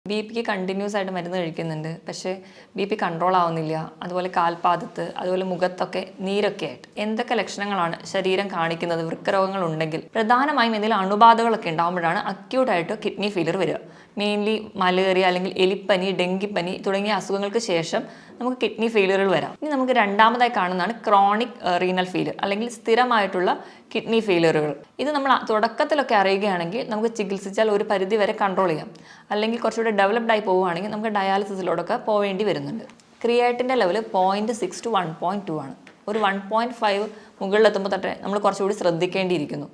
ബിപിക്ക് continuous ആയിട്ട് മരുന്ന് കഴിക്കുന്നുണ്ട്. പക്ഷേ ബിപി കൺട്രോൾ ആവുന്നില്ല. അതുപോലെ കാൽപാദത്ത്, അതുപോലെ മുഖത്തൊക്കെ നീരൊക്കെ ആയിട്ട്. എന്തൊക്കെ ലക്ഷണങ്ങളാണ് ശരീരം കാണിക്കുന്നത് വൃക്കരോഗങ്ങൾ ഉണ്ടെങ്കിൽ? പ്രധാനമായും എന്തെങ്കിലും അണുബാധകളൊക്കെ ഉണ്ടാകുമ്പോഴാണ് അക്യൂട്ടായിട്ട് കിഡ്നി ഫെയിലിയർ വരിക. മെയിൻലി മലേറിയ അല്ലെങ്കിൽ എലിപ്പനി, ഡെങ്കിപ്പനി തുടങ്ങിയ അസുഖങ്ങൾക്ക് ശേഷം നമുക്ക് കിഡ്നി ഫെയിലിയറുകൾ വരാം. ഇനി നമുക്ക് രണ്ടാമതായി കാണുന്നതാണ് ക്രോണിക് റീനൽ ഫെയിലിയർ അല്ലെങ്കിൽ സ്ഥിരമായിട്ടുള്ള കിഡ്നി ഫെയിലിയറുകൾ. ഇത് നമ്മൾ തുടക്കത്തിലൊക്കെ അറിയുകയാണെങ്കിൽ നമുക്ക് ചികിത്സിച്ചാൽ ഒരു പരിധി വരെ കൺട്രോൾ ചെയ്യാം. അല്ലെങ്കിൽ കുറച്ചുകൂടി ഡെവലപ്ഡ് ആയി പോവുകയാണെങ്കിൽ നമുക്ക് ഡയാലിസിസിലോടൊക്കെ പോവേണ്ടി വരുന്നുണ്ട്. ക്രിയാറ്റിൻ്റെ ലെവൽ 0.6 to 1.2 ആണ്. ഒരു 1.5 മുകളിലെത്തുമ്പോൾ തൊട്ടേ നമ്മൾ കുറച്ചുകൂടി ശ്രദ്ധിക്കേണ്ടിയിരിക്കുന്നു.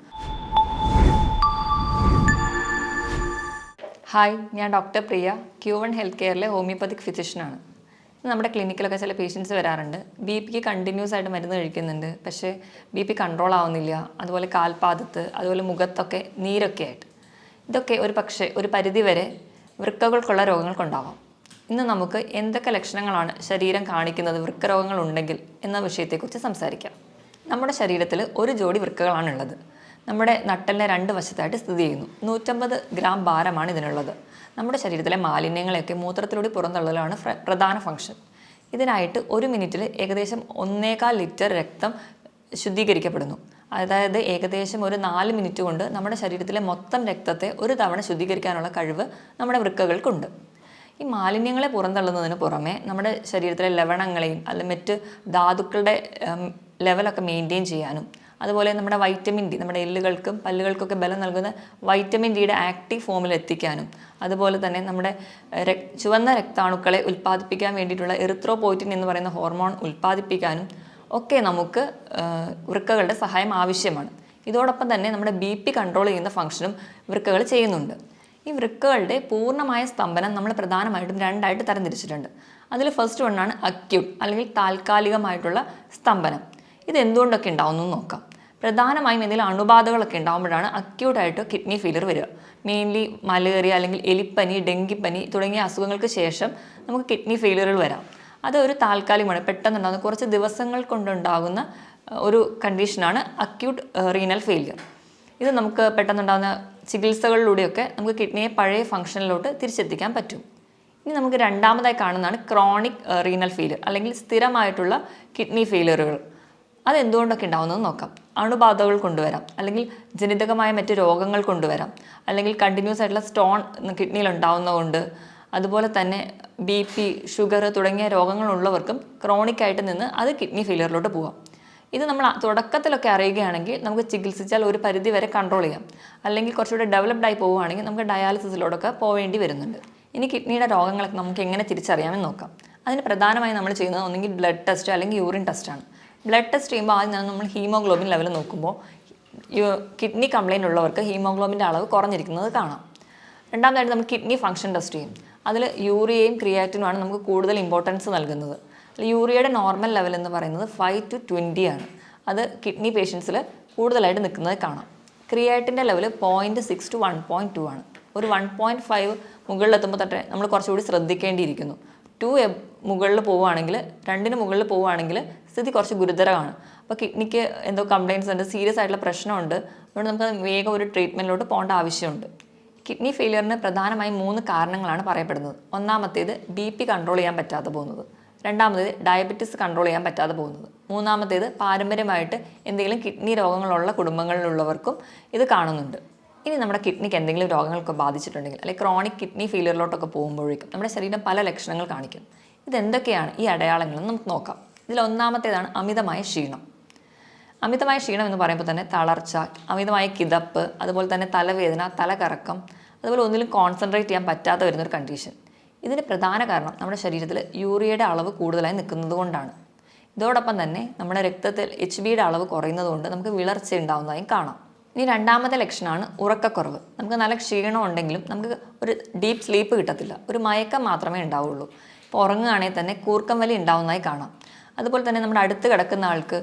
ഹായ്, ഞാൻ ഡോക്ടർ പ്രിയ, Q1 ഹെൽത്ത് കെയറിലെ ഹോമിയോപ്പതിക് ഫിസിഷ്യനാണ്. നമ്മുടെ ക്ലിനിക്കിലൊക്കെ ചില പേഷ്യൻസ് വരാറുണ്ട്. ബിപിക്ക് കണ്ടിന്യൂസ് ആയിട്ട് മരുന്ന് കഴിക്കുന്നുണ്ട്. പക്ഷേ ബിപി കൺട്രോൾ ആവുന്നില്ല. അതുപോലെ കാൽപാദത്ത്, അതുപോലെ മുഖത്തൊക്കെ നീരൊക്കെ ആയിട്ട്. ഇതൊക്കെ ഒരു പരിധി വരെ വൃക്കകൾക്കുള്ള രോഗങ്ങൾക്കുണ്ടാവാം. ഇന്ന് നമുക്ക് എന്തൊക്കെ ലക്ഷണങ്ങളാണ് ശരീരം കാണിക്കുന്നത് വൃക്കരോഗങ്ങൾ ഉണ്ടെങ്കിൽ എന്ന വിഷയത്തെക്കുറിച്ച് സംസാരിക്കാം. നമ്മുടെ ശരീരത്തിൽ ഒരു ജോഡി വൃക്കകളാണുള്ളത്. നമ്മുടെ നട്ടലിനെ 2 വശത്തായിട്ട് സ്ഥിതി ചെയ്യുന്നു. 150 ഗ്രാം ഭാരമാണ് ഇതിനുള്ളത്. നമ്മുടെ ശരീരത്തിലെ മാലിന്യങ്ങളെയൊക്കെ മൂത്രത്തിലൂടെ പുറന്തള്ളലാണ് പ്രധാന ഫംഗ്ഷൻ. ഇതിനായിട്ട് 1 മിനിറ്റിൽ ഏകദേശം 1.25 ലിറ്റർ രക്തം ശുദ്ധീകരിക്കപ്പെടുന്നു. അതായത് ഏകദേശം ഒരു 4 മിനിറ്റ് കൊണ്ട് നമ്മുടെ ശരീരത്തിലെ മൊത്തം രക്തത്തെ ഒരു തവണ ശുദ്ധീകരിക്കാനുള്ള കഴിവ് നമ്മുടെ വൃക്കകൾക്കുണ്ട്. ഈ മാലിന്യങ്ങളെ പുറന്തള്ളുന്നതിന് പുറമെ നമ്മുടെ ശരീരത്തിലെ ലവണങ്ങളെയും അല്ലെങ്കിൽ മറ്റ് ധാതുക്കളുടെ ലെവലൊക്കെ മെയിൻറ്റെയിൻ ചെയ്യാനും, അതുപോലെ നമ്മുടെ വൈറ്റമിൻ ഡി, നമ്മുടെ എല്ലുകൾക്കും പല്ലുകൾക്കൊക്കെ ബലം നൽകുന്ന വൈറ്റമിൻ ഡിയുടെ ആക്റ്റീവ് ഫോമിൽ എത്തിക്കാനും, അതുപോലെ തന്നെ നമ്മുടെ ചുവന്ന രക്താണുക്കളെ ഉൽപ്പാദിപ്പിക്കാൻ വേണ്ടിയിട്ടുള്ള എറിത്രോപോയിറ്റിൻ എന്ന് പറയുന്ന ഹോർമോൺ ഉൽപ്പാദിപ്പിക്കാനും ഒക്കെ നമുക്ക് വൃക്കകളുടെ സഹായം ആവശ്യമാണ്. ഇതോടൊപ്പം തന്നെ നമ്മുടെ ബിപി കൺട്രോൾ ചെയ്യുന്ന ഫംഗ്ഷനും വൃക്കകൾ ചെയ്യുന്നുണ്ട്. ഈ വൃക്കകളുടെ പൂർണ്ണമായ സ്തംഭനം നമ്മൾ പ്രധാനമായിട്ടും 2ആയിട്ട് തരംതിരിച്ചിട്ടുണ്ട്. അതിൽ ഫസ്റ്റ് വണ്ണാണ് അക്യൂട്ട് അല്ലെങ്കിൽ താൽക്കാലികമായിട്ടുള്ള സ്തംഭനം. ഇത് എന്തുകൊണ്ടൊക്കെ ഉണ്ടാവുമെന്ന് നോക്കാം. പ്രധാനമായും എന്തെങ്കിലും അണുബാധകളൊക്കെ ഉണ്ടാകുമ്പോഴാണ് അക്യൂട്ടായിട്ട് കിഡ്നി ഫെയിലിയർ വരിക. മെയിൻലി മലേറിയ അല്ലെങ്കിൽ എലിപ്പനി, ഡെങ്കിപ്പനി തുടങ്ങിയ അസുഖങ്ങൾക്ക് ശേഷം നമുക്ക് കിഡ്നി ഫെയിലിയറുകൾ വരാം. അത് ഒരു താൽക്കാലികമാണ്, പെട്ടെന്നുണ്ടാകുന്ന കുറച്ച് ദിവസങ്ങൾ കൊണ്ടുണ്ടാകുന്ന ഒരു കണ്ടീഷനാണ് അക്യൂട്ട് റീനൽ ഫെയിലിയർ. ഇത് നമുക്ക് പെട്ടെന്നുണ്ടാകുന്ന ചികിത്സകളിലൂടെയൊക്കെ നമുക്ക് കിഡ്നിയെ പഴയ ഫംഗ്ഷനിലോട്ട് തിരിച്ചെത്തിക്കാൻ പറ്റും. ഇനി നമുക്ക് രണ്ടാമതായി കാണുന്നതാണ് ക്രോണിക് റീനൽ ഫെയിലിയർ അല്ലെങ്കിൽ സ്ഥിരമായിട്ടുള്ള കിഡ്നി ഫെയിലിയറുകൾ. അതെന്തുകൊണ്ടൊക്കെ ഉണ്ടാവുന്നത് നോക്കാം. അണുബാധകൾ കൊണ്ടുവരാം, അല്ലെങ്കിൽ ജനിതകമായ മറ്റ് രോഗങ്ങൾ കൊണ്ടുവരാം, അല്ലെങ്കിൽ കണ്ടിന്യൂസ് ആയിട്ടുള്ള സ്റ്റോൺ കിഡ്നിയിൽ ഉണ്ടാവുന്നതുകൊണ്ട്, അതുപോലെ തന്നെ ബിപി, ഷുഗർ തുടങ്ങിയ രോഗങ്ങളുള്ളവർക്കും ക്രോണിക്കായിട്ട് നിന്ന് അത് കിഡ്നി ഫെയിലിയറിലോട്ട് പോകാം. ഇത് നമ്മൾ തുടക്കത്തിലൊക്കെ അറിയുകയാണെങ്കിൽ നമുക്ക് ചികിത്സിച്ചാൽ ഒരു പരിധി വരെ കൺട്രോൾ ചെയ്യാം. അല്ലെങ്കിൽ കുറച്ചുകൂടി ഡെവലപ്ഡ് ആയി പോവുകയാണെങ്കിൽ നമുക്ക് ഡയാലിസിസിലോടൊക്കെ പോവേണ്ടി വരുന്നുണ്ട്. ഇനി കിഡ്നിയുടെ രോഗങ്ങളൊക്കെ നമുക്ക് എങ്ങനെ തിരിച്ചറിയാമെന്ന് നോക്കാം. അതിന് പ്രധാനമായി നമ്മൾ ചെയ്യുന്നത് ഒന്നെങ്കിൽ ബ്ലഡ് ടെസ്റ്റ് അല്ലെങ്കിൽ യൂറിൻ ടെസ്റ്റാണ്. ബ്ലഡ് ടെസ്റ്റ് ചെയ്യുമ്പോൾ ആദ്യം തന്നെ നമ്മൾ ഹീമോഗ്ലോബിൻ ലെവൽ നോക്കുമ്പോൾ കിഡ്നി കംപ്ലയിൻ്റ് ഉള്ളവർക്ക് ഹീമോഗ്ലോബിൻ്റെ അളവ് കുറഞ്ഞിരിക്കുന്നത് കാണാം. രണ്ടാമതായിട്ട് നമ്മൾ കിഡ്നി ഫംഗ്ഷൻ ടെസ്റ്റ് ചെയ്യും. അതിൽ യൂറിയയും ക്രിയാറ്റിനുമാണ് നമുക്ക് കൂടുതൽ ഇമ്പോർട്ടൻസ് നൽകുന്നത്. യൂറിയയുടെ നോർമൽ ലെവൽ എന്ന് പറയുന്നത് 5 to 20 ആണ്. അത് കിഡ്നി പേഷ്യൻസിൽ കൂടുതലായിട്ട് നിൽക്കുന്നത് കാണാം. ക്രിയാറ്റിൻ്റെ ലെവൽ 0.6 to 1.2 ആണ്. ഒരു 1.5 മുകളിലെത്തുമ്പോൾ തൊട്ടേ നമ്മൾ കുറച്ചുകൂടി ശ്രദ്ധിക്കേണ്ടിയിരിക്കുന്നു. 2 മുകളിൽ പോവുകയാണെങ്കിൽ, 2 മുകളിൽ പോവുകയാണെങ്കിൽ സ്ഥിതി കുറച്ച് ഗുരുതരമാണ്. അപ്പോൾ കിഡ്നിക്ക് എന്തോ കംപ്ലയിൻറ്റ്സ് ഉണ്ട്, സീരിയസ് ആയിട്ടുള്ള പ്രശ്നമുണ്ട്. അതുകൊണ്ട് നമുക്ക് വേഗം ഒരു ട്രീറ്റ്മെൻറ്റിലോട്ട് പോകേണ്ട ആവശ്യമുണ്ട്. കിഡ്നി ഫെയിലിയറിന് പ്രധാനമായും 3 കാരണങ്ങളാണ് പറയപ്പെടുന്നത്. ഒന്നാമത്തേത് ബിപി കൺട്രോൾ ചെയ്യാൻ പറ്റാതെ പോകുന്നത്. രണ്ടാമത്തേത് ഡയബറ്റിസ് കൺട്രോൾ ചെയ്യാൻ പറ്റാതെ പോകുന്നത്. മൂന്നാമത്തേത് പാരമ്പര്യമായിട്ട് എന്തെങ്കിലും കിഡ്നി രോഗങ്ങളുള്ള കുടുംബങ്ങളിലുള്ളവർക്കും ഇത് കാണുന്നുണ്ട്. ഇനി നമ്മുടെ കിഡ്നിക്ക് എന്തെങ്കിലും രോഗങ്ങളൊക്കെ ബാധിച്ചിട്ടുണ്ടെങ്കിൽ, അല്ലെങ്കിൽ ക്രോണിക് കിഡ്നി ഫെയിലിയറിലോട്ടൊക്കെ പോകുമ്പോഴേക്കും നമ്മുടെ ശരീരം പല ലക്ഷണങ്ങൾ കാണിക്കും. ഇതെന്തൊക്കെയാണ് ഈ അടയാളങ്ങളെന്ന് നമുക്ക് നോക്കാം. ഇതിൽ ഒന്നാമത്തേതാണ് അമിതമായ ക്ഷീണം. അമിതമായ ക്ഷീണം എന്ന് പറയുമ്പോൾ തന്നെ തളർച്ച, അമിതമായ കിതപ്പ്, അതുപോലെ തന്നെ തലവേദന, തലകറക്കം, അതുപോലെ ഒന്നിലും കോൺസെൻട്രേറ്റ് ചെയ്യാൻ പറ്റാതെ വരുന്നൊരു കണ്ടീഷൻ. ഇതിന് പ്രധാന കാരണം നമ്മുടെ ശരീരത്തിൽ യൂറിയയുടെ അളവ് കൂടുതലായി നിൽക്കുന്നത് കൊണ്ടാണ്. ഇതോടൊപ്പം തന്നെ നമ്മുടെ രക്തത്തിൽ HBയുടെ അളവ് കുറയുന്നത് കൊണ്ട് നമുക്ക് വിളർച്ച ഉണ്ടാകുന്നതായും കാണാം. ഇനി രണ്ടാമത്തെ ലക്ഷണമാണ് ഉറക്കക്കുറവ്. നമുക്ക് നല്ല ക്ഷീണം ഉണ്ടെങ്കിലും നമുക്ക് ഒരു ഡീപ്പ് സ്ലീപ്പ് കിട്ടത്തില്ല, ഒരു മയക്കം മാത്രമേ ഉണ്ടാവുള്ളൂ. ഇപ്പോൾ ഉറങ്ങുകയാണെങ്കിൽ തന്നെ കൂർക്കം വലി ഉണ്ടാവുന്നതായി കാണാം. അതുപോലെ തന്നെ നമ്മുടെ അടുത്ത് കിടക്കുന്ന ആൾക്ക്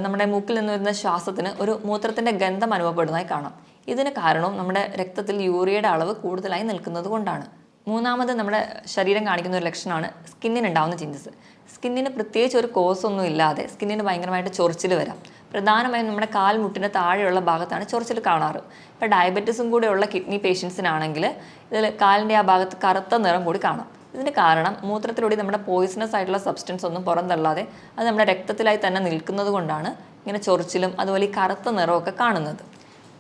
നമ്മുടെ മൂക്കിൽ നിന്ന് വരുന്ന ശ്വാസത്തിന് ഒരു മൂത്രത്തിൻ്റെ ഗന്ധം അനുഭവപ്പെടുന്നതായി കാണാം. ഇതിന് കാരണവും നമ്മുടെ രക്തത്തിൽ യൂറിയയുടെ അളവ് കൂടുതലായി നിൽക്കുന്നത് കൊണ്ടാണ്. മൂന്നാമത് നമ്മുടെ ശരീരം കാണിക്കുന്ന ഒരു ലക്ഷണമാണ് സ്കിന്നിനുണ്ടാവുന്ന ചേഞ്ചസ്. സ്കിന്നിന് പ്രത്യേകിച്ച് ഒരു കോസ് ഒന്നും ഇല്ലാതെ സ്കിന്നിന് ഭയങ്കരമായിട്ട് ചൊറിച്ചിൽ വരാം. പ്രധാനമായും നമ്മുടെ കാൽമുട്ടിന് താഴെയുള്ള ഭാഗത്താണ് ചൊറിച്ചിൽ കാണാറ്. ഇപ്പോൾ ഡയബറ്റീസും കൂടെയുള്ള കിഡ്നി പേഷ്യൻസിനാണെങ്കിൽ ഇതിൽ കാലിൻ്റെ ആ ഭാഗത്ത് കറുത്ത നിറം കൂടി കാണാം. ഇതിന് കാരണം മൂത്രത്തിലൂടെ നമ്മുടെ പോയിസണസ് ആയിട്ടുള്ള സബ്സ്റ്റൻസ് ഒന്നും പുറന്തള്ളാതെ അത് നമ്മുടെ രക്തത്തിലായി തന്നെ നിൽക്കുന്നത് കൊണ്ടാണ് ഇങ്ങനെ ചൊറിച്ചിലും അതുപോലെ ഈ കറുത്ത നിറമൊക്കെ കാണുന്നത്.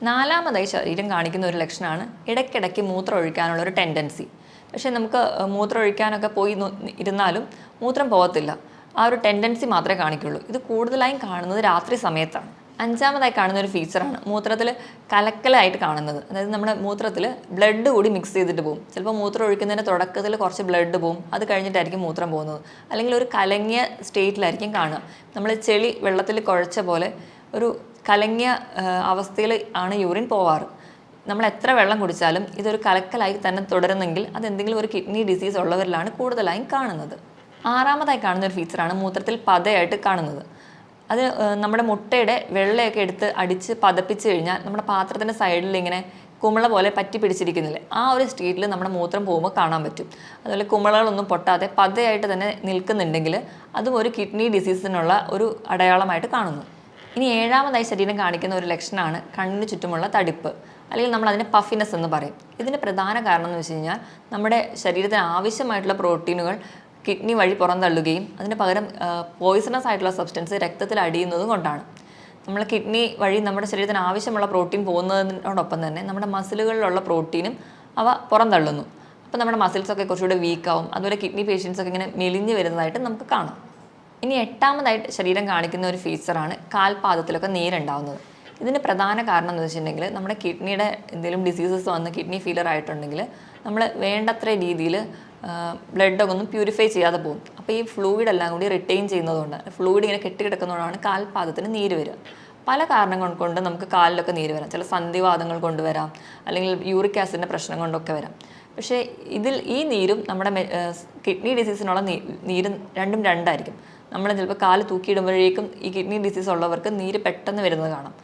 നാലാമതായി ശരീരം കാണിക്കുന്ന ഒരു ലക്ഷണമാണ് ഇടയ്ക്കിടയ്ക്ക് മൂത്രം ഒഴിക്കാനുള്ള ഒരു ടെൻഡൻസി. പക്ഷേ നമുക്ക് മൂത്രം ഒഴിക്കാനൊക്കെ പോയി ഇരുന്നാലും മൂത്രം പോകത്തില്ല. ആ ഒരു ടെൻഡൻസി മാത്രമേ കാണിക്കുള്ളൂ. ഇത് കൂടുതലായും കാണുന്നത് രാത്രി സമയത്താണ്. അഞ്ചാമതായി കാണുന്ന ഒരു ഫീച്ചറാണ് മൂത്രത്തിൽ കലക്കലായിട്ട് കാണുന്നത്. അതായത് നമ്മുടെ മൂത്രത്തിൽ ബ്ലഡ് കൂടി മിക്സ് ചെയ്തിട്ട് പോകും. ചിലപ്പോൾ മൂത്രം ഒഴിക്കുന്നതിൻ്റെ തുടക്കത്തിൽ കുറച്ച് ബ്ലഡ് പോകും, അത് കഴിഞ്ഞിട്ടായിരിക്കും മൂത്രം പോകുന്നത്. അല്ലെങ്കിൽ ഒരു കലങ്ങിയ സ്റ്റേറ്റിലായിരിക്കും കാണുക. നമ്മൾ ചെളി വെള്ളത്തിൽ കുഴച്ച പോലെ ഒരു കലങ്ങിയ അവസ്ഥയിൽ ആണ് യൂറിൻ പോവാറ്. നമ്മൾ എത്ര വെള്ളം കുടിച്ചാലും ഇതൊരു കലക്കലായി തന്നെ തുടരുന്നെങ്കിൽ അതെന്തെങ്കിലും ഒരു കിഡ്നി ഡിസീസ് ഉള്ളവരിലാണ് കൂടുതലായും കാണുന്നത്. ആറാമതായി കാണുന്ന ഒരു ഫീച്ചറാണ് മൂത്രത്തിൽ പതയായിട്ട് കാണുന്നത്. അത് നമ്മുടെ മുട്ടയുടെ വെള്ളയൊക്കെ എടുത്ത് അടിച്ച് പതപ്പിച്ച് കഴിഞ്ഞാൽ നമ്മുടെ പാത്രത്തിൻ്റെ സൈഡിൽ ഇങ്ങനെ കുമിള പോലെ പറ്റി പിടിച്ചിരിക്കുന്നില്ലേ, ആ ഒരു സ്റ്റേറ്റിൽ നമ്മുടെ മൂത്രം പോകുമ്പോൾ കാണാൻ പറ്റും. അതുപോലെ കുമിളകളൊന്നും പൊട്ടാതെ പതയായിട്ട് തന്നെ നിൽക്കുന്നുണ്ടെങ്കിൽ അതും ഒരു കിഡ്നി ഡിസീസിനുള്ള ഒരു അടയാളമായിട്ട് കാണുന്നു. ഇനി ഏഴാമതായി ശരീരം കാണിക്കുന്ന ഒരു ലക്ഷണമാണ് കണ്ണിന് ചുറ്റുമുള്ള തടിപ്പ്, അല്ലെങ്കിൽ നമ്മൾ അതിനെ പഫിനെസ് എന്ന് പറയും. ഇതിന് പ്രധാന കാരണം എന്ന് വെച്ച് കഴിഞ്ഞാൽ നമ്മുടെ ശരീരത്തിന് ആവശ്യമായിട്ടുള്ള പ്രോട്ടീനുകൾ കിഡ്നി വഴി പുറന്തള്ളുകയും അതിന് പകരം പോയിസണസ് ആയിട്ടുള്ള സബ്സ്റ്റൻസ് രക്തത്തിൽ അടിയുന്നതും കൊണ്ടാണ്. നമ്മൾ കിഡ്നി വഴി നമ്മുടെ ശരീരത്തിന് ആവശ്യമുള്ള പ്രോട്ടീൻ പോകുന്നതിനോടൊപ്പം തന്നെ നമ്മുടെ മസിലുകളിലുള്ള പ്രോട്ടീനും അവ പുറന്തള്ളുന്നു. അപ്പോൾ നമ്മുടെ മസിൽസൊക്കെ കുറച്ചുകൂടെ വീക്കാവും. അതുപോലെ കിഡ്നി പേഷ്യൻസൊക്കെ ഇങ്ങനെ മെലിഞ്ഞ് വരുന്നതായിട്ട് നമുക്ക് കാണാം. ഇനി എട്ടാമതായിട്ട് ശരീരം കാണിക്കുന്ന ഒരു ഫീച്ചറാണ് കാൽപാദത്തിലൊക്കെ നീരുണ്ടാവുന്നത്. ഇതിന് പ്രധാന കാരണം എന്ന് വെച്ചിട്ടുണ്ടെങ്കിൽ നമ്മുടെ കിഡ്നിയുടെ എന്തെങ്കിലും ഡിസീസസ് വന്ന് കിഡ്നി ഫെയിലിയർ ആയിട്ടുണ്ടെങ്കിൽ നമ്മൾ വേണ്ടത്ര രീതിയിൽ ബ്ലഡൊക്കെ ഒന്നും പ്യൂരിഫൈ ചെയ്യാതെ പോകും. അപ്പോൾ ഈ ഫ്ലൂയിഡ് എല്ലാം കൂടി റിട്ടെയിൻ ചെയ്യുന്നതുകൊണ്ട് ഫ്ലൂയിഡ് ഇങ്ങനെ കെട്ടിക്കിടക്കുന്നതുകൊണ്ടാണ് കാൽപാദത്തിന് നീര് വരിക. പല കാരണങ്ങൾ കൊണ്ട് നമുക്ക് കാലിലൊക്കെ നീര് വരാം. ചില സന്ധിവാതങ്ങൾ കൊണ്ടുവരാം, അല്ലെങ്കിൽ യൂറിക് ആസിഡിൻ്റെ പ്രശ്നം കൊണ്ടൊക്കെ വരാം. പക്ഷേ ഈ നീരും നമ്മുടെ കിഡ്നി ഡിസീസിനുള്ള നീരും രണ്ടും രണ്ടായിരിക്കും. നമ്മൾ ചിലപ്പോൾ കാല് തൂക്കിയിടുമ്പോഴേക്കും ഈ കിഡ്നി ഡിസീസ് ഉള്ളവർക്ക് നീര് പെട്ടെന്ന് വരുന്നത് കാണാം.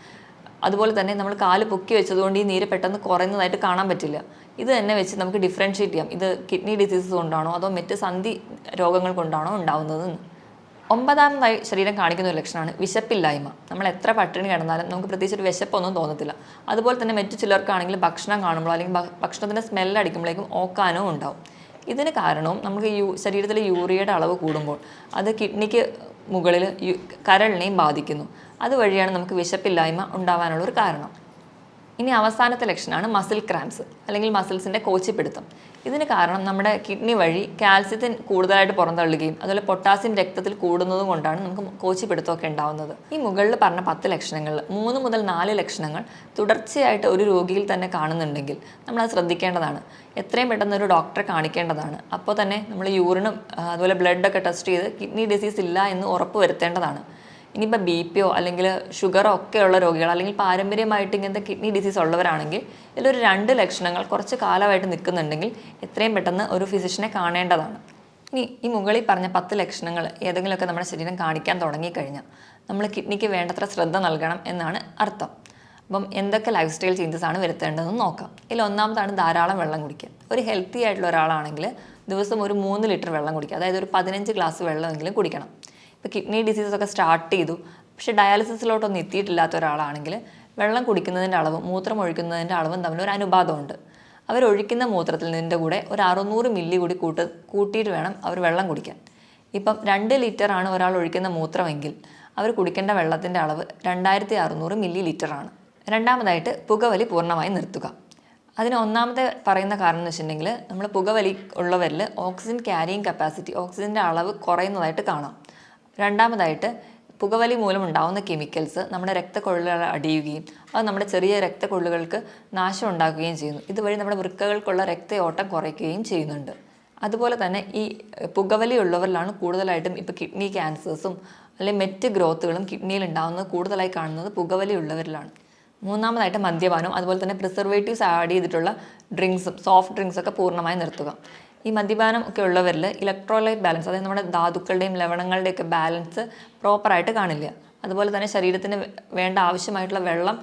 അതുപോലെ തന്നെ നമ്മൾ കാല് പൊക്കി വെച്ചതുകൊണ്ട് ഈ നീര് പെട്ടെന്ന് കുറയുന്നതായിട്ട് കാണാൻ പറ്റില്ല. ഇത് തന്നെ വെച്ച് നമുക്ക് ഡിഫറൻഷ്യേറ്റ് ചെയ്യാം, ഇത് കിഡ്നി ഡിസീസസ് കൊണ്ടാണോ അതോ മറ്റ് സന്ധി രോഗങ്ങൾ കൊണ്ടാണോ ഉണ്ടാവുന്നതെന്ന്. ഒമ്പതാമതായി ശരീരം കാണിക്കുന്ന ഒരു ലക്ഷണമാണ് വിശപ്പില്ലായ്മ. നമ്മൾ എത്ര പട്ടിണി കിടന്നാലും നമുക്ക് പ്രത്യേകിച്ച് ഒരു വിശപ്പൊന്നും തോന്നത്തില്ല. അതുപോലെ തന്നെ മറ്റു ചിലർക്കാണെങ്കിൽ ഭക്ഷണം കാണുമ്പോൾ അല്ലെങ്കിൽ ഭക്ഷണത്തിൻ്റെ സ്മെല്ലടിക്കുമ്പോഴേക്കും ഓക്കാനോ ഉണ്ടാവും. ഇതിന് കാരണവും നമുക്ക് ശരീരത്തിലെ യൂറിയയുടെ അളവ് കൂടുമ്പോൾ അത് കിഡ്നിക്ക് മുകളിൽ കരളിനെയും ബാധിക്കുന്നു. അതുവഴിയാണ് നമുക്ക് വിശപ്പില്ലായ്മ ഉണ്ടാവാനുള്ളൊരു കാരണം. ഇനി അവസാനത്തെ ലക്ഷണമാണ് മസിൽ ക്രാംസ്, അല്ലെങ്കിൽ മസിൽസിൻ്റെ കോച്ചിപ്പിടുത്തം. ഇതിന് കാരണം നമ്മുടെ കിഡ്നി വഴി കാൽസ്യത്തിന് കൂടുതലായിട്ട് പുറന്തള്ളുകയും അതുപോലെ പൊട്ടാസ്യം രക്തത്തിൽ കൂടുന്നതും കൊണ്ടാണ് നമുക്ക് കോച്ചിപ്പിടുത്തമൊക്കെ ഉണ്ടാവുന്നത്. ഈ മുകളിൽ പറഞ്ഞ 10 ലക്ഷണങ്ങളിൽ 3 മുതൽ 4 ലക്ഷണങ്ങൾ തുടർച്ചയായിട്ട് ഒരു രോഗിയിൽ തന്നെ കാണുന്നുണ്ടെങ്കിൽ നമ്മളത് ശ്രദ്ധിക്കേണ്ടതാണ്. എത്രയും പെട്ടെന്ന് ഒരു ഡോക്ടറെ കാണിക്കേണ്ടതാണ്. അപ്പോൾ തന്നെ നമ്മൾ യൂറിനും അതുപോലെ ബ്ലഡൊക്കെ ടെസ്റ്റ് ചെയ്ത് കിഡ്നി ഡിസീസ് ഇല്ല എന്ന് ഉറപ്പ് വരുത്തേണ്ടതാണ്. ഇനിയിപ്പോൾ BP അല്ലെങ്കിൽ ഷുഗറോ ഒക്കെയുള്ള രോഗികൾ, അല്ലെങ്കിൽ പാരമ്പര്യമായിട്ട് ഇങ്ങനത്തെ കിഡ്നി ഡിസീസ് ഉള്ളവരാണെങ്കിൽ ഇതിലൊരു 2 ലക്ഷണങ്ങൾ കുറച്ച് കാലമായിട്ട് നിൽക്കുന്നുണ്ടെങ്കിൽ എത്രയും പെട്ടെന്ന് ഒരു ഫിസിഷ്യനെ കാണേണ്ടതാണ്. ഇനി ഈ മുകളിൽ പറഞ്ഞ 10 ലക്ഷണങ്ങൾ ഏതെങ്കിലുമൊക്കെ നമ്മുടെ ശരീരം കാണിക്കാൻ തുടങ്ങിക്കഴിഞ്ഞാൽ നമ്മൾ കിഡ്നിക്ക് വേണ്ടത്ര ശ്രദ്ധ നൽകണം എന്നാണ് അർത്ഥം. അപ്പം എന്തൊക്കെ ലൈഫ് സ്റ്റൈൽ ചേഞ്ചസ് ആണ് വരുത്തേണ്ടതെന്ന് നോക്കാം. ഇതിൽ ഒന്നാമതാണ് ധാരാളം വെള്ളം കുടിക്കുക. ഒരു ഹെൽത്തി ആയിട്ടുള്ള ഒരാളാണെങ്കിൽ ദിവസം ഒരു 3 ലിറ്റർ വെള്ളം കുടിക്കുക. അതായത് ഒരു 15 ഗ്ലാസ് വെള്ളമെങ്കിലും കുടിക്കണം. ഇപ്പോൾ കിഡ്നി ഡിസീസസ് ഒക്കെ സ്റ്റാർട്ട് ചെയ്തു, പക്ഷേ ഡയാലിസിസിലോട്ടൊന്നും എത്തിയിട്ടില്ലാത്ത ഒരാളാണെങ്കിൽ വെള്ളം കുടിക്കുന്നതിൻ്റെ അളവും മൂത്രം ഒഴിക്കുന്നതിൻ്റെ അളവും തമ്മിൽ ഒരു അനുപാതമുണ്ട്. അവരൊഴിക്കുന്ന മൂത്രത്തിൽ നിന്നിൻ്റെ കൂടെ ഒരു 600 മില്ലി കൂടി കൂട്ടിയിട്ട് വേണം അവർ വെള്ളം കുടിക്കാൻ. ഇപ്പം 2 ലിറ്റർ ആണ് ഒരാൾ ഒഴിക്കുന്ന മൂത്രമെങ്കിൽ അവർ കുടിക്കേണ്ട വെള്ളത്തിൻ്റെ അളവ് 2600 മില്ലി ലിറ്ററാണ്. രണ്ടാമതായിട്ട് പുകവലി പൂർണ്ണമായി നിർത്തുക. അതിന് ഒന്നാമത്തെ പറയുന്ന കാരണം എന്ന് വെച്ചിട്ടുണ്ടെങ്കിൽ നമ്മൾ പുകവലി ഉള്ളവരിൽ ഓക്സിജൻ ക്യാരിയിങ് കപ്പാസിറ്റി, ഓക്സിജൻ്റെ അളവ് കുറയുന്നതായിട്ട് കാണാം. രണ്ടാമതായിട്ട് പുകവലി മൂലം ഉണ്ടാകുന്ന കെമിക്കൽസ് നമ്മുടെ രക്തക്കൊള്ളുകൾ അടിയുകയും അത് നമ്മുടെ ചെറിയ രക്തക്കൊള്ളുകൾക്ക് നാശം ഉണ്ടാക്കുകയും ചെയ്യുന്നു. ഇതുവഴി നമ്മുടെ വൃക്കകൾക്കുള്ള രക്തയോട്ടം കുറയ്ക്കുകയും ചെയ്യുന്നുണ്ട്. അതുപോലെ തന്നെ ഈ പുകവലി ഉള്ളവരിലാണ് കൂടുതലായിട്ടും ഇപ്പോൾ കിഡ്നി ക്യാൻസേഴ്സും അല്ലെങ്കിൽ മറ്റ് ഗ്രോത്തുകളും കിഡ്നിയിൽ ഉണ്ടാകുന്നത് കൂടുതലായി കാണുന്നത് പുകവലി ഉള്ളവരിലാണ്. മൂന്നാമതായിട്ട് മദ്യപാനം, അതുപോലെ തന്നെ പ്രിസർവേറ്റീവ്സ് ആഡ് ചെയ്തിട്ടുള്ള ഡ്രിങ്ക്സും സോഫ്റ്റ് ഡ്രിങ്ക്സൊക്കെ പൂർണ്ണമായി നിർത്തുക. ഈ മദ്യപാനം ഒക്കെ ഉള്ളവരിൽ ഇലക്ട്രോലൈറ്റ് ബാലൻസ്, അതായത് നമ്മുടെ ധാതുക്കളുടെയും ലവണങ്ങളുടെയൊക്കെ ബാലൻസ് പ്രോപ്പറായിട്ട് കാണില്ല. അതുപോലെ തന്നെ ശരീരത്തിന് വേണ്ട ആവശ്യമായിട്ടുള്ള വെള്ളം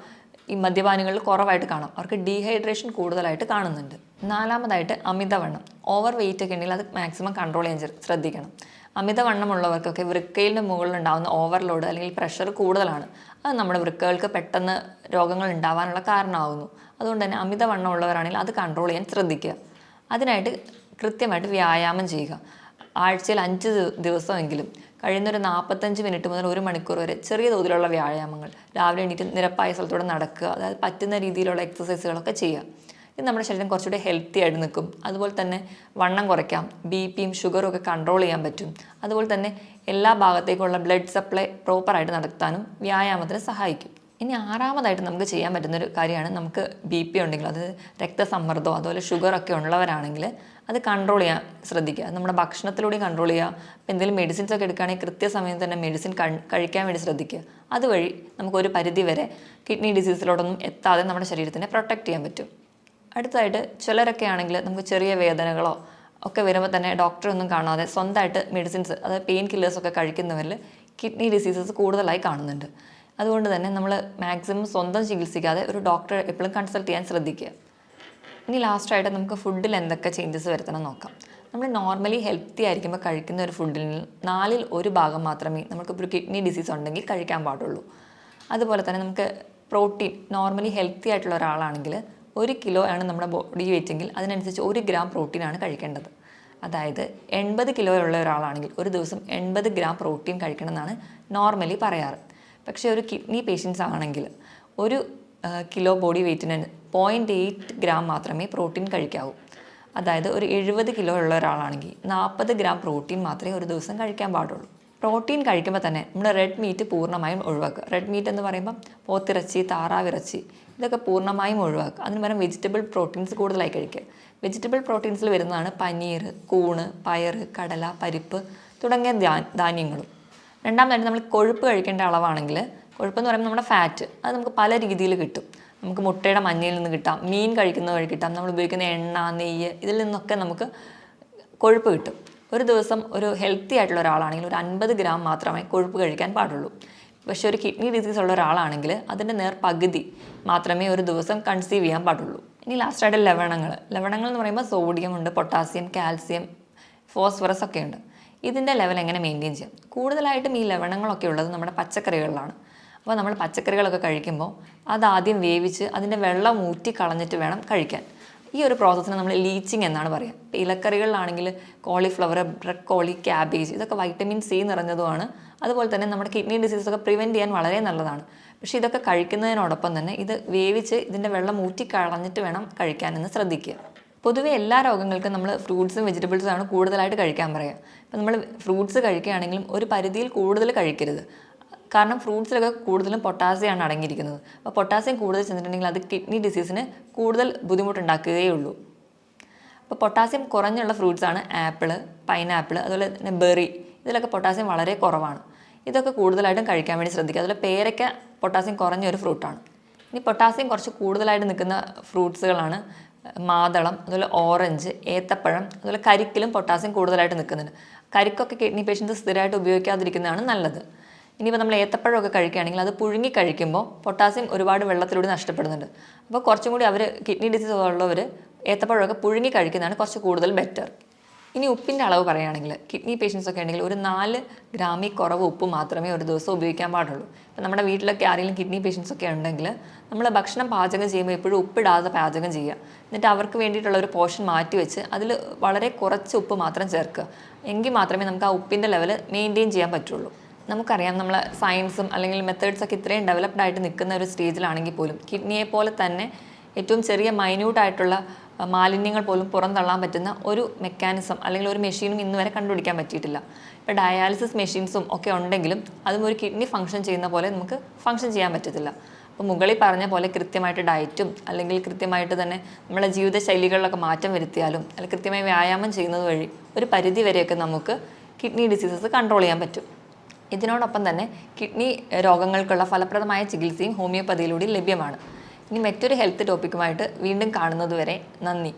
ഈ മദ്യപാനികളിൽ കുറവായിട്ട് കാണാം. അവർക്ക് ഡീഹൈഡ്രേഷൻ കൂടുതലായിട്ട് കാണുന്നുണ്ട്. നാലാമതായിട്ട് അമിതവണ്ണം, ഓവർ വെയിറ്റ് ഒക്കെ ഉണ്ടെങ്കിൽ അത് മാക്സിമം കൺട്രോൾ ചെയ്യാൻ ശ്രദ്ധിക്കണം. അമിതവണ്ണമുള്ളവർക്കൊക്കെ വൃക്കയിലെ മുകളിലുണ്ടാകുന്ന ഓവർലോഡ് അല്ലെങ്കിൽ പ്രഷർ കൂടുതലാണ്. അത് നമ്മുടെ വൃക്കകൾക്ക് പെട്ടെന്ന് രോഗങ്ങൾ ഉണ്ടാവാനുള്ള കാരണമാകുന്നു. അതുകൊണ്ട് തന്നെ അമിതവണ്ണമുള്ളവരാണെങ്കിൽ അത് കൺട്രോൾ ചെയ്യാൻ ശ്രദ്ധിക്കുക. അതിനായിട്ട് കൃത്യമായിട്ട് വ്യായാമം ചെയ്യുക. ആഴ്ചയിൽ 5 ദിവസമെങ്കിലും കഴിയുന്നൊരു 45 മിനിറ്റ് മുതൽ 1 മണിക്കൂർ വരെ ചെറിയ തോതിലുള്ള വ്യായാമങ്ങൾ, രാവിലെ എണീറ്റ് നിരപ്പായ സ്ഥലത്തൂടെ നടക്കുക, അതായത് പറ്റുന്ന രീതിയിലുള്ള എക്സസൈസുകളൊക്കെ ചെയ്യുക. ഇത് നമ്മുടെ ശരീരം കുറച്ചുകൂടി ഹെൽത്തി ആയിട്ട് നിൽക്കും. അതുപോലെ തന്നെ വണ്ണം കുറയ്ക്കാം, ബിപിയും ഷുഗറും ഒക്കെ കൺട്രോൾ ചെയ്യാൻ പറ്റും. അതുപോലെ തന്നെ എല്ലാ ഭാഗത്തേക്കുള്ള ബ്ലഡ് സപ്ലൈ പ്രോപ്പറായിട്ട് നടത്താനും വ്യായാമത്തിന് സഹായിക്കും. ഇനി 6ാമതായിട്ട് നമുക്ക് ചെയ്യാൻ പറ്റുന്നൊരു കാര്യമാണ്, നമുക്ക് BP ഉണ്ടെങ്കിൽ, അത് രക്തസമ്മർദ്ദമോ അതുപോലെ ഷുഗറൊക്കെ ഉള്ളവരാണെങ്കിൽ അത് കൺട്രോൾ ചെയ്യാൻ ശ്രദ്ധിക്കുക. നമ്മുടെ ഭക്ഷണത്തിലൂടെയും കൺട്രോൾ ചെയ്യുക. അപ്പോൾ എന്തെങ്കിലും മെഡിസിൻസ് ഒക്കെ എടുക്കുകയാണെങ്കിൽ കൃത്യസമയം തന്നെ മെഡിസിൻ കഴിക്കാൻ വേണ്ടി ശ്രദ്ധിക്കുക. അതുവഴി നമുക്കൊരു പരിധി വരെ കിഡ്നി ഡിസീസിലോടൊന്നും എത്താതെ നമ്മുടെ ശരീരത്തിനെ പ്രൊട്ടക്റ്റ് ചെയ്യാൻ പറ്റും. അടുത്തതായിട്ട് ചിലരൊക്കെ ആണെങ്കിൽ നമുക്ക് ചെറിയ വേദനകളോ ഒക്കെ വരുമ്പോൾ തന്നെ ഡോക്ടറെ ഒന്നും കാണാതെ സ്വന്തമായിട്ട് മെഡിസിൻസ്, അതായത് പെയിൻ കില്ലേഴ്സൊക്കെ കഴിക്കുന്നവരിൽ കിഡ്നി ഡിസീസസ് കൂടുതലായി കാണുന്നുണ്ട്. അതുകൊണ്ട് തന്നെ നമ്മൾ മാക്സിമം സ്വന്തം ചികിത്സിക്കാതെ ഒരു ഡോക്ടറെ എപ്പോഴും കൺസൾട്ട് ചെയ്യാൻ ശ്രദ്ധിക്കുക. ഇനി ലാസ്റ്റായിട്ട് നമുക്ക് ഫുഡിൽ എന്തൊക്കെ ചേഞ്ചസ് വരുത്തണം നോക്കാം. നമ്മൾ നോർമലി ഹെൽത്തി ആയിരിക്കുമ്പോൾ കഴിക്കുന്ന ഒരു ഫുഡിൽ 4ൽ 1 ഭാഗം മാത്രമേ നമുക്കിപ്പോൾ ഒരു കിഡ്നി ഡിസീസ് ഉണ്ടെങ്കിൽ കഴിക്കാൻ പാടുള്ളൂ. അതുപോലെ തന്നെ നമുക്ക് പ്രോട്ടീൻ, നോർമലി ഹെൽത്തി ആയിട്ടുള്ള ഒരാളാണെങ്കിൽ 1 കിലോ ആണ് നമ്മുടെ ബോഡി വെയിറ്റെങ്കിൽ അതിനനുസരിച്ച് 1 ഗ്രാം പ്രോട്ടീനാണ് കഴിക്കേണ്ടത്. അതായത് 80 കിലോ ഉള്ള ഒരാളാണെങ്കിൽ ഒരു ദിവസം 80 ഗ്രാം പ്രോട്ടീൻ കഴിക്കണമെന്നാണ് നോർമലി പറയാറ്. പക്ഷേ ഒരു കിഡ്നി പേഷ്യൻസ് ആണെങ്കിൽ 1 കിലോ ബോഡി വെയ്റ്റിന് 0.8 ഗ്രാം മാത്രമേ പ്രോട്ടീൻ കഴിക്കാവൂ. അതായത് ഒരു 70 കിലോ ഉള്ള ഒരാളാണെങ്കിൽ 40 ഗ്രാം പ്രോട്ടീൻ മാത്രമേ ഒരു ദിവസം കഴിക്കാൻ പാടുള്ളൂ. പ്രോട്ടീൻ കഴിക്കുമ്പോൾ തന്നെ നമ്മൾ റെഡ് മീറ്റ് പൂർണ്ണമായും ഒഴിവാക്കുക. റെഡ് മീറ്റ് എന്ന് പറയുമ്പോൾ പോത്തിറച്ചി, താറാവിറച്ചി, ഇതൊക്കെ പൂർണ്ണമായും ഒഴിവാക്കുക. അതിന് പകരം വെജിറ്റബിൾ പ്രോട്ടീൻസ് കൂടുതലായി കഴിക്കുക. വെജിറ്റബിൾ പ്രോട്ടീൻസിൽ വരുന്നതാണ് പനീർ, കൂണ്, പയർ, കടല, പരിപ്പ് തുടങ്ങിയ ധാന്യങ്ങളും. രണ്ടാമതായിട്ട് നമ്മൾ കൊഴുപ്പ് കഴിക്കേണ്ട അളവാണെങ്കിൽ, കൊഴുപ്പെന്ന് പറയുമ്പോൾ നമ്മുടെ ഫാറ്റ്, അത് നമുക്ക് പല രീതിയിൽ കിട്ടും. നമുക്ക് മുട്ടയുടെ മഞ്ഞയിൽ നിന്ന് കിട്ടാം, മീൻ കഴിക്കുന്ന വഴി കിട്ടാം, നമ്മൾ ഉപയോഗിക്കുന്ന എണ്ണ, നെയ്യ്, ഇതിൽ നിന്നൊക്കെ നമുക്ക് കൊഴുപ്പ് കിട്ടും. ഒരു ദിവസം ഒരു ഹെൽത്തി ആയിട്ടുള്ള ഒരാളാണെങ്കിൽ ഒരു 50 ഗ്രാം മാത്രമേ കൊഴുപ്പ് കഴിക്കാൻ പാടുള്ളൂ. പക്ഷേ ഒരു കിഡ്നി ഡിസീസ് ഉള്ള ഒരാളാണെങ്കിൽ അതിൻ്റെ പകുതി മാത്രമേ ഒരു ദിവസം കൺസീവ് ചെയ്യാൻ പാടുള്ളൂ. ഇനി ലാസ്റ്റായിട്ട് ലവണങ്ങൾ എന്ന് പറയുമ്പോൾ സോഡിയം ഉണ്ട്, പൊട്ടാസ്യം, കാൽസ്യം, ഫോസ്ഫറസ് ഒക്കെ ഉണ്ട്. ഇതിൻ്റെ ലെവൽ എങ്ങനെ മെയിൻറ്റെയിൻ ചെയ്യാം? കൂടുതലായിട്ടും ഈ ലവണങ്ങളൊക്കെ ഉള്ളത് നമ്മുടെ പച്ചക്കറികളിലാണ്. അപ്പോൾ നമ്മൾ പച്ചക്കറികളൊക്കെ കഴിക്കുമ്പോൾ അതാദ്യം വേവിച്ച് അതിൻ്റെ വെള്ളം ഊറ്റി കളഞ്ഞിട്ട് വേണം കഴിക്കാൻ. ഈ ഒരു പ്രോസസ്സിന് നമ്മൾ ലീച്ചിങ് എന്നാണ് പറയുക. ഇപ്പോൾ ഇലക്കറികളിലാണെങ്കിൽ കോളിഫ്ലവർ, ബ്രക്കോളി, ക്യാബേജ്, ഇതൊക്കെ വൈറ്റമിൻ C നിറഞ്ഞതുമാണ്. അതുപോലെ തന്നെ നമ്മുടെ കിഡ്നി ഡിസീസൊക്കെ പ്രിവെൻറ്റ് ചെയ്യാൻ വളരെ നല്ലതാണ്. പക്ഷേ ഇതൊക്കെ കഴിക്കുന്നതിനോടൊപ്പം തന്നെ ഇത് വേവിച്ച് ഇതിൻ്റെ വെള്ളം ഊറ്റി കളഞ്ഞിട്ട് വേണം കഴിക്കാനെന്ന് ശ്രദ്ധിക്കുക. പൊതുവെ എല്ലാ രോഗങ്ങൾക്കും നമ്മൾ ഫ്രൂട്ട്സും വെജിറ്റബിൾസും ആണ് കൂടുതലായിട്ട് കഴിക്കാൻ പറയുക. ഇപ്പം നമ്മൾ ഫ്രൂട്ട്സ് കഴിക്കുകയാണെങ്കിലും ഒരു പരിധിയിൽ കൂടുതൽ കഴിക്കരുത്. കാരണം ഫ്രൂട്ട്സിലൊക്കെ കൂടുതലും പൊട്ടാസ്യമാണ് അടങ്ങിയിരിക്കുന്നത്. അപ്പോൾ പൊട്ടാസ്യം കൂടുതൽ ചെന്നിട്ടുണ്ടെങ്കിൽ അത് കിഡ്നി ഡിസീസിന് കൂടുതൽ ബുദ്ധിമുട്ടുണ്ടാക്കുകയേ ഉള്ളൂ. അപ്പോൾ പൊട്ടാസ്യം കുറഞ്ഞുള്ള ഫ്രൂട്ട്സാണ് ആപ്പിള്, പൈനാപ്പിൾ, അതുപോലെ തന്നെ ബെറി. ഇതിലൊക്കെ പൊട്ടാസ്യം വളരെ കുറവാണ്. ഇതൊക്കെ കൂടുതലായിട്ടും കഴിക്കാൻ വേണ്ടി ശ്രദ്ധിക്കുക. അതുപോലെ പേരയ്ക്ക പൊട്ടാസ്യം കുറഞ്ഞൊരു ഫ്രൂട്ടാണ്. ഇനി പൊട്ടാസ്യം കുറച്ച് കൂടുതലായിട്ട് നിൽക്കുന്ന ഫ്രൂട്ട്സുകളാണ് മാതളം, അതുപോലെ ഓറഞ്ച്, ഏത്തപ്പഴം, അതുപോലെ കരിക്കിലും പൊട്ടാസ്യം കൂടുതലായിട്ട് നിൽക്കുന്നുണ്ട്. കരിക്കൊക്കെ കിഡ്നി പേഷ്യൻസ് സ്ഥിരമായിട്ട് ഉപയോഗിക്കാതിരിക്കുന്നതാണ് നല്ലത്. ഇനിയിപ്പോൾ നമ്മൾ ഏത്തപ്പഴമൊക്കെ കഴിക്കുകയാണെങ്കിൽ അത് പുഴുങ്ങി കഴിക്കുമ്പോൾ പൊട്ടാസ്യം ഒരുപാട് വെള്ളത്തിലൂടെ നഷ്ടപ്പെടുന്നുണ്ട്. അപ്പോൾ കുറച്ചും കൂടി കിഡ്നി ഡിസീസ് ഉള്ളവർ ഏത്തപ്പഴമൊക്കെ പുഴുങ്ങി കഴിക്കുന്നതാണ് കുറച്ച് കൂടുതൽ ബെറ്റർ. ഇനി ഉപ്പിൻ്റെ അളവ് പറയുകയാണെങ്കിൽ കിഡ്നി പേഷ്യൻസ് ഒക്കെ ഉണ്ടെങ്കിൽ ഒരു 4 ഗ്രാമിൽ കുറവ് ഉപ്പ് മാത്രമേ ഒരു ദിവസം ഉപയോഗിക്കാൻ പാടുള്ളൂ. ഇപ്പം നമ്മുടെ വീട്ടിലൊക്കെ ആരെങ്കിലും കിഡ്നി പേഷ്യൻസ് ഒക്കെ ഉണ്ടെങ്കിൽ നമ്മൾ ഭക്ഷണം പാചകം ചെയ്യുമ്പോൾ എപ്പോഴും ഉപ്പിടാതെ പാചകം ചെയ്യുക. എന്നിട്ട് അവർക്ക് വേണ്ടിയിട്ടുള്ള ഒരു പോർഷൻ മാറ്റി വെച്ച് അതിൽ വളരെ കുറച്ച് ഉപ്പ് മാത്രം ചേർക്കുക. എങ്കിൽ മാത്രമേ നമുക്ക് ആ ഉപ്പിൻ്റെ ലെവൽ മെയിൻറ്റെയിൻ ചെയ്യാൻ പറ്റുള്ളൂ. നമുക്കറിയാം, നമ്മൾ സയൻസും അല്ലെങ്കിൽ മെത്തേഡ്സൊക്കെ ഇത്രയും ഡെവലപ്ഡ് ആയിട്ട് നിൽക്കുന്ന ഒരു സ്റ്റേജിലാണെങ്കിൽ പോലും കിഡ്നിയെ പോലെ തന്നെ ഏറ്റവും ചെറിയ മൈന്യൂട്ടായിട്ടുള്ള മാലിന്യങ്ങൾ പോലും പുറന്തള്ളാൻ പറ്റുന്ന ഒരു മെക്കാനിസം അല്ലെങ്കിൽ ഒരു മെഷീനും ഇന്ന് വരെ കണ്ടുപിടിക്കാൻ പറ്റിയിട്ടില്ല. ഇപ്പോൾ ഡയാലിസിസ് മെഷീൻസും ഒക്കെ ഉണ്ടെങ്കിലും അതും ഒരു കിഡ്നി ഫംഗ്ഷൻ ചെയ്യുന്ന പോലെ നമുക്ക് ഫംഗ്ഷൻ ചെയ്യാൻ പറ്റത്തില്ല. അപ്പോൾ മുകളിൽ പറഞ്ഞ പോലെ കൃത്യമായിട്ട് ഡയറ്റും അല്ലെങ്കിൽ കൃത്യമായിട്ട് തന്നെ നമ്മളെ ജീവിതശൈലികളിലൊക്കെ മാറ്റം വരുത്തിയാലും അല്ലെങ്കിൽ കൃത്യമായി വ്യായാമം ചെയ്യുന്നത് വഴി ഒരു പരിധി വരെയൊക്കെ നമുക്ക് കിഡ്നി ഡിസീസസ് കൺട്രോൾ ചെയ്യാൻ പറ്റും. ഇതിനോടൊപ്പം തന്നെ കിഡ്നി രോഗങ്ങൾക്കുള്ള ഫലപ്രദമായ ചികിത്സയും ഹോമിയോപ്പതിയിലൂടെ ലഭ്യമാണ്. ഇനി മറ്റൊരു ഹെൽത്ത് ടോപ്പിക്കുമായിട്ട് വീണ്ടും കാണുന്നതുവരെ നന്ദി.